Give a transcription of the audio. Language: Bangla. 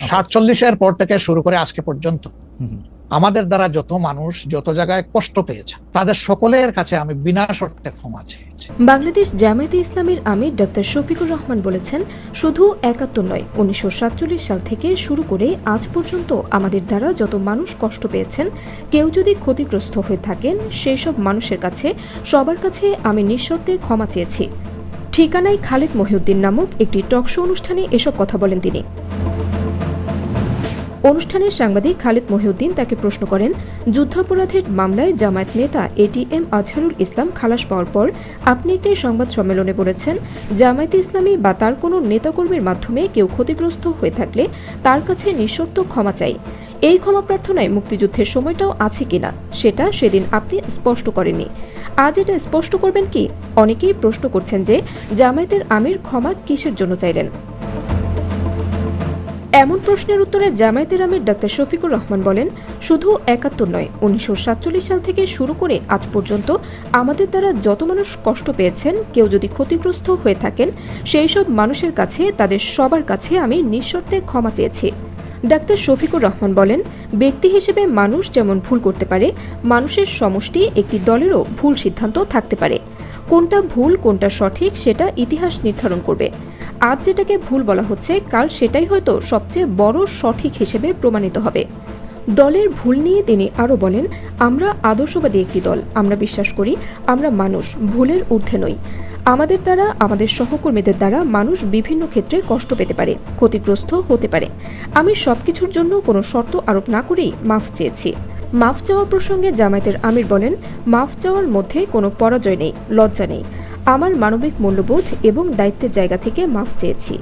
47-এর পর থেকে শুরু করে আজকে পর্যন্ত আমাদের দ্বারা যত মানুষ যত জায়গায় কষ্ট পেয়েছে তাদের সকলের কাছে আমি বিনা শর্তে ক্ষমা চেয়েছি। বাংলাদেশ জামায়াতে ইসলামীর আমির ডক্টর শফিকুর রহমান বলেছেন, শুধু ৭১ নয়, ১৯৪৭ সাল থেকে শুরু করে আজ পর্যন্ত আমাদের দ্বারা যত মানুষ কষ্ট পেয়েছেন, কেউ যদি ক্ষতিগ্রস্ত হয়ে থাকেন, সেই সব মানুষের কাছে সবার কাছে আমি নিঃশর্তে ক্ষমা চেয়েছি। ঠিকানায় খালেদ মহিউদ্দিন নামক একটি টকশো অনুষ্ঠানে এসব কথা বলেন তিনি। অনুষ্ঠানের সাংবাদিক খালেদ মহিউদ্দিন তাকে প্রশ্ন করেন, যুদ্ধাপরাধের মামলায় জামায়াত নেতা এটিএম আজহারুল ইসলাম খালাস পাওয়ার পর আপনি একটি সংবাদ সম্মেলনে বলেছেন, জামায়াতে ইসলামী বা তার কোনো নেতাকর্মীর মাধ্যমে কেউ ক্ষতিগ্রস্ত হয়ে থাকলে তার কাছে নিঃশর্ত ক্ষমা চাই। এই ক্ষমা প্রার্থনায় মুক্তিযুদ্ধের সময়টাও আছে কিনা সেটা সেদিন আপনি স্পষ্ট করেননি। আজ এটা স্পষ্ট করবেন কি? অনেকেই প্রশ্ন করছেন যে জামায়াতের আমির ক্ষমা কিসের জন্য চাইলেন। এমন প্রশ্নের উত্তরে জামায়াতের আমির ডক্টর শফিকুর রহমান বলেন, শুধু ৭১ নয়, ১৯৪৭ সাল থেকে শুরু করে আজ পর্যন্ত আমাদের দ্বারা যত মানুষ কষ্ট পেয়েছেন, কেউ যদি ক্ষতিগ্রস্ত হয়ে থাকেন, সেই সব মানুষের কাছে তাদের সবার কাছে আমি নিঃশর্তে ক্ষমা চেয়েছি। ডাক্তার শফিকুর রহমান বলেন, ব্যক্তি হিসেবে মানুষ যেমন ভুল করতে পারে, মানুষের সমষ্টি একটি দলেরও ভুল সিদ্ধান্ত থাকতে পারে। কোনটা ভুল কোনটা সঠিক সেটা ইতিহাস নির্ধারণ করবে। আজ যেটাকে ভুল বলা হচ্ছে, কাল সেটাই হয়তো সবচেয়ে বড় সঠিক হিসেবে প্রমাণিত হবে। দলের ভুল নিয়ে তিনি আরও বলেন, আমরা আদর্শবাদী একটি দল, আমরা বিশ্বাস করি আমরা মানুষ, ভুলের ঊর্ধ্বে নই। আমাদের দ্বারা, আমাদের সহকর্মীদের দ্বারা মানুষ বিভিন্ন ক্ষেত্রে কষ্ট পেতে পারে, ক্ষতিগ্রস্ত হতে পারে। আমি সবকিছুর জন্য কোনো শর্ত আরোপ না করেই মাফ চেয়েছি। মাফ চাওয়া প্রসঙ্গে জামায়াতের আমির বলেন, মাফ চাওয়ার মধ্যে কোনো পরাজয় নেই, লজ্জা নেই। আমার মানবিক মূল্যবোধ এবং দায়িত্বের জায়গা থেকে মাফ চেয়েছি।